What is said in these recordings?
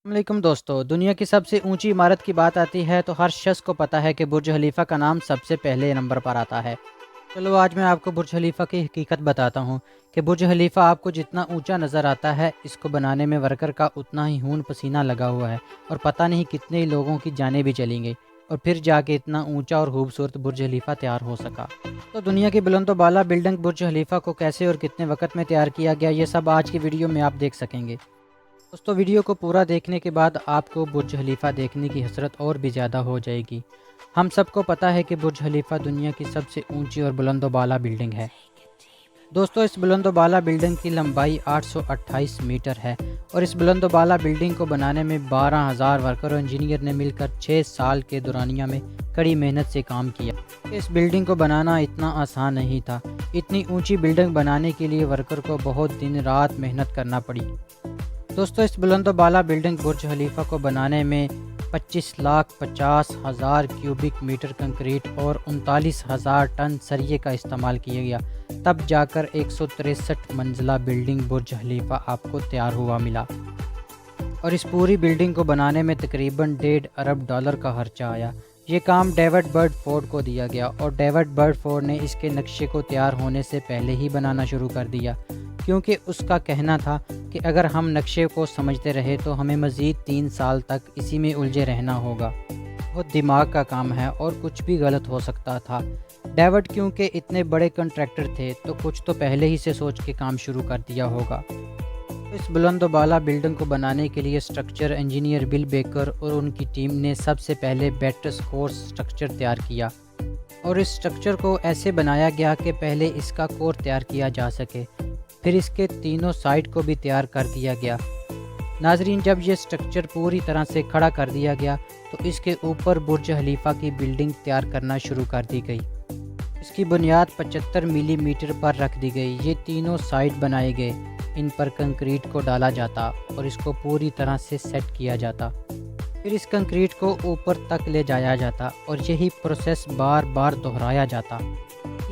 السلام علیکم دوستو، دنیا کی سب سے اونچی عمارت کی بات آتی ہے تو ہر شخص کو پتہ ہے کہ برج خلیفہ کا نام سب سے پہلے نمبر پر آتا ہے۔ چلو آج میں آپ کو برج خلیفہ کی حقیقت بتاتا ہوں کہ برج خلیفہ آپ کو جتنا اونچا نظر آتا ہے، اس کو بنانے میں ورکر کا اتنا ہی خون پسینہ لگا ہوا ہے اور پتہ نہیں کتنے لوگوں کی جانیں بھی چلی گئی، اور پھر جا کے اتنا اونچا اور خوبصورت برج خلیفہ تیار ہو سکا۔ تو دنیا کی بلند و بالا بلڈنگ برج خلیفہ کو کیسے اور کتنے وقت میں تیار کیا گیا، یہ سب آج کی ویڈیو میں آپ دیکھ سکیں گے۔ دوستو ویڈیو کو پورا دیکھنے کے بعد آپ کو برج خلیفہ دیکھنے کی حسرت اور بھی زیادہ ہو جائے گی۔ ہم سب کو پتہ ہے کہ برج خلیفہ دنیا کی سب سے اونچی اور بلند و بالا بلڈنگ ہے۔ دوستو اس بلند و بالا بلڈنگ کی لمبائی 828 میٹر ہے، اور اس بلند و بالا بلڈنگ کو بنانے میں 12,000 ورکر اور انجینئر نے مل کر 6 سال کے دورانیہ میں کڑی محنت سے کام کیا۔ اس بلڈنگ کو بنانا اتنا آسان نہیں تھا۔ اتنی اونچی بلڈنگ بنانے کے لیے ورکر کو بہت دن رات محنت کرنا پڑی۔ دوستو اس بلند و بالا بلڈنگ برج خلیفہ کو بنانے میں 25,50,000 کیوبک میٹر کنکریٹ اور 39,000 ٹن سریے کا استعمال کیا گیا، تب جا کر 163 منزلہ بلڈنگ برج خلیفہ آپ کو تیار ہوا ملا۔ اور اس پوری بلڈنگ کو بنانے میں تقریباً $1.5 ارب کا خرچہ آیا۔ یہ کام ڈیوڈ برڈ فورڈ کو دیا گیا، اور ڈیوڈ برڈ فورڈ نے اس کے نقشے کو تیار ہونے سے پہلے ہی بنانا شروع کر دیا، کیونکہ اس کا کہنا تھا کہ اگر ہم نقشے کو سمجھتے رہے تو ہمیں مزید 3 سال تک اسی میں الجھے رہنا ہوگا۔ بہت دماغ کا کام ہے اور کچھ بھی غلط ہو سکتا تھا۔ ڈیوڈ کیونکہ اتنے بڑے کنٹریکٹر تھے تو کچھ تو پہلے ہی سے سوچ کے کام شروع کر دیا ہوگا۔ اس بلند و بالا بلڈنگ کو بنانے کے لیے اسٹرکچر انجینئر بل بیکر اور ان کی ٹیم نے سب سے پہلے بیٹس کورس اسٹرکچر تیار کیا، اور اس اسٹرکچر کو ایسے بنایا گیا کہ پہلے اس کا کور تیار کیا جا سکے، پھر اس کے تینوں سائڈ کو بھی تیار کر دیا گیا۔ ناظرین، جب یہ اسٹرکچر پوری طرح سے کھڑا کر دیا گیا تو اس کے اوپر برج خلیفہ کی بلڈنگ تیار کرنا شروع کر دی گئی۔ اس کی بنیاد 75 ملی میٹر پر رکھ دی گئی۔ یہ تینوں سائڈ بنائے گئے، ان پر کنکریٹ کو ڈالا جاتا اور اس کو پوری طرح سے سیٹ کیا جاتا، پھر اس کنکریٹ کو اوپر تک لے جایا جاتا، اور یہی پروسیس بار بار دہرایا جاتا۔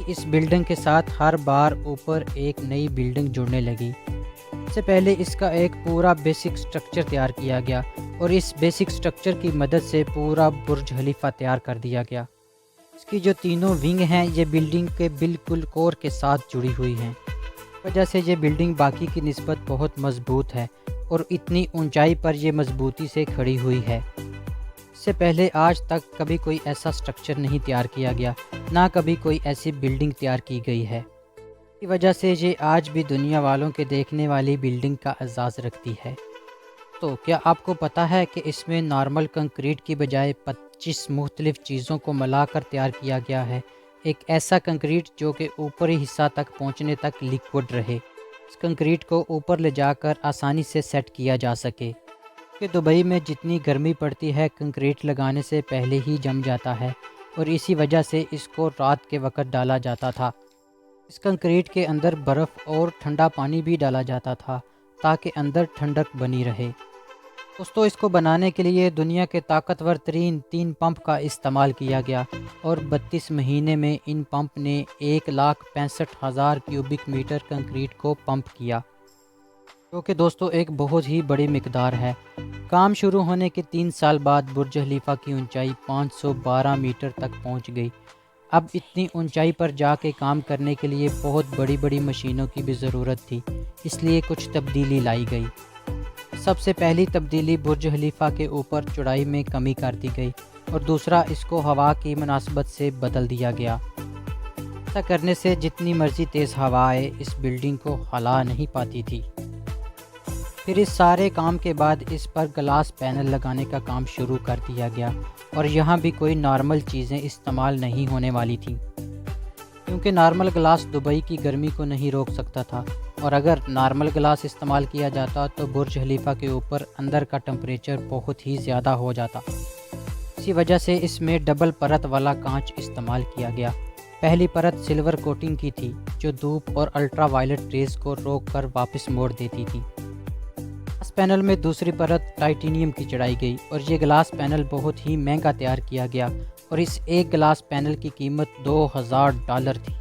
اس بلڈنگ کے ساتھ ہر بار اوپر ایک نئی بلڈنگ جڑنے لگی۔ اس سے پہلے اس کا ایک پورا بیسک سٹرکچر تیار کیا گیا، اور اس بیسک سٹرکچر کی مدد سے پورا برج خلیفہ تیار کر دیا گیا۔ اس کی جو تینوں ونگ ہیں یہ بلڈنگ کے بالکل کور کے ساتھ جڑی ہوئی ہیں، وجہ سے یہ بلڈنگ باقی کی نسبت بہت مضبوط ہے اور اتنی اونچائی پر یہ مضبوطی سے کھڑی ہوئی ہے۔ اس سے پہلے آج تک کبھی کوئی ایسا سٹرکچر نہیں تیار کیا گیا، نہ کبھی کوئی ایسی بلڈنگ تیار کی گئی ہے۔ اس کی وجہ سے یہ آج بھی دنیا والوں کے دیکھنے والی بلڈنگ کا اعزاز رکھتی ہے۔ تو کیا آپ کو پتہ ہے کہ اس میں نارمل کنکریٹ کی بجائے 25 مختلف چیزوں کو ملا کر تیار کیا گیا ہے؟ ایک ایسا کنکریٹ جو کہ اوپری حصہ تک پہنچنے تک لیکوڈ رہے، اس کنکریٹ کو اوپر لے جا کر آسانی سے سیٹ کیا جا سکے، کہ دبئی میں جتنی گرمی پڑتی ہے کنکریٹ لگانے سے پہلے ہی جم جاتا ہے، اور اسی وجہ سے اس کو رات کے وقت ڈالا جاتا تھا۔ اس کنکریٹ کے اندر برف اور ٹھنڈا پانی بھی ڈالا جاتا تھا تاکہ اندر ٹھنڈک بنی رہے۔ دوستو اس کو بنانے کے لیے دنیا کے طاقتور ترین 3 پمپ کا استعمال کیا گیا، اور 32 مہینے میں ان پمپ نے 1,65,000 کیوبک میٹر کنکریٹ کو پمپ کیا، جو کہ دوستو ایک بہت ہی بڑی مقدار ہے۔ کام شروع ہونے کے 3 سال بعد برج خلیفہ کی اونچائی 512 میٹر تک پہنچ گئی۔ اب اتنی اونچائی پر جا کے کام کرنے کے لیے بہت بڑی بڑی مشینوں کی بھی ضرورت تھی، اس لیے کچھ تبدیلی لائی گئی۔ سب سے پہلی تبدیلی برج خلیفہ کے اوپر چوڑائی میں کمی کر دی گئی، اور دوسرا اس کو ہوا کی مناسبت سے بدل دیا گیا۔ ایسا کرنے سے جتنی مرضی تیز ہوا آئے اس بلڈنگ کو ہلا نہیں پاتی تھی۔ پھر اس سارے کام کے بعد اس پر گلاس پینل لگانے کا کام شروع کر دیا گیا، اور یہاں بھی کوئی نارمل چیزیں استعمال نہیں ہونے والی تھیں، کیونکہ نارمل گلاس دبئی کی گرمی کو نہیں روک سکتا تھا، اور اگر نارمل گلاس استعمال کیا جاتا تو برج خلیفہ کے اوپر اندر کا ٹمپریچر بہت ہی زیادہ ہو جاتا۔ اسی وجہ سے اس میں ڈبل پرت والا کانچ استعمال کیا گیا۔ پہلی پرت سلور کوٹنگ کی تھی جو دھوپ اور الٹرا وائلٹ ریز کو روک کر واپس موڑ دیتی تھی۔ گلاس پینل میں دوسری پرت ٹائٹینیم کی چڑھائی گئی، اور یہ گلاس پینل بہت ہی مہنگا تیار کیا گیا، اور اس ایک گلاس پینل کی قیمت $2,000 تھی۔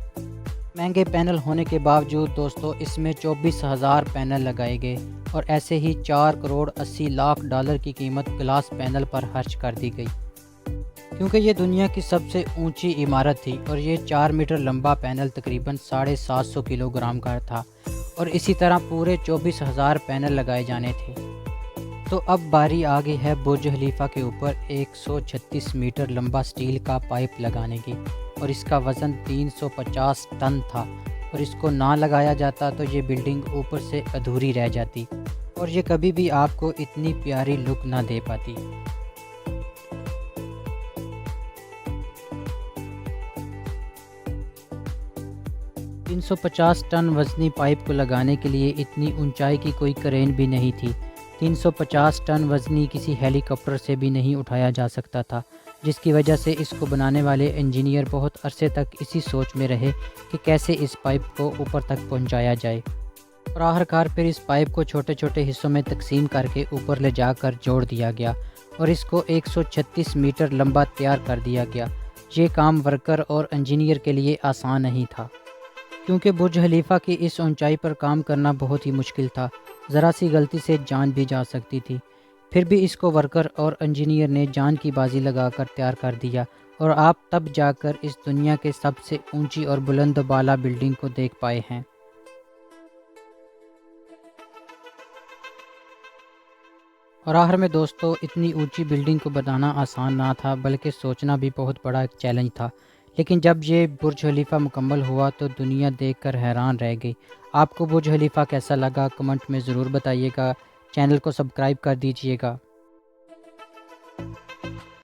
مہنگے پینل ہونے کے باوجود دوستو اس میں 24,000 پینل لگائے گئے اور ایسے ہی 4,80,00,000 کی قیمت گلاس پینل پر خرچ کر دی گئی، کیونکہ یہ دنیا کی سب سے اونچی عمارت تھی اور یہ 4 میٹر لمبا پینل تقریباً 750 کلو گرام کا تھا اور اسی طرح پورے 24,000 پینل لگائے جانے تھے۔ تو اب باری آ گئی ہے برج خلیفہ کے اوپر 136 میٹر لمبا سٹیل کا پائپ لگانے کی، اور اس کا وزن 350 ٹن تھا، اور اس کو نہ لگایا جاتا تو یہ بلڈنگ اوپر سے ادھوری رہ جاتی اور یہ کبھی بھی آپ کو اتنی پیاری لک نہ دے پاتی۔ تین سو 50 ٹن وزنی پائپ کو لگانے کے لیے اتنی اونچائی کی کوئی کرین بھی نہیں تھی۔ 350 ٹن وزنی کسی ہیلی کاپٹر سے بھی نہیں اٹھایا جا سکتا تھا، جس کی وجہ سے اس کو بنانے والے انجینئر بہت عرصے تک اسی سوچ میں رہے کہ کیسے اس پائپ کو اوپر تک پہنچایا جائے، اور آخرکار پھر اس پائپ کو چھوٹے چھوٹے حصوں میں تقسیم کر کے اوپر لے جا کر جوڑ دیا گیا اور اس کو 136 میٹر لمبا تیار کر دیا گیا۔ یہ کام ورکر اور انجینئر کے لیے آسان نہیں تھا، کیونکہ برج خلیفہ کی اس اونچائی پر کام کرنا بہت ہی مشکل تھا، ذرا سی غلطی سے جان بھی جا سکتی تھی۔ پھر بھی اس کو ورکر اور انجینئر نے جان کی بازی لگا کر تیار کر دیا، اور آپ تب جا کر اس دنیا کے سب سے اونچی اور بلند و بالا بلڈنگ کو دیکھ پائے ہیں۔ اور آخر میں دوستو، اتنی اونچی بلڈنگ کو بنانا آسان نہ تھا، بلکہ سوچنا بھی بہت بڑا ایک چیلنج تھا، لیکن جب یہ برج خلیفہ مکمل ہوا تو دنیا دیکھ کر حیران رہ گئی۔ آپ کو برج خلیفہ کیسا لگا کمنٹ میں ضرور بتائیے گا، چینل کو سبسکرائب کر دیجئے گا۔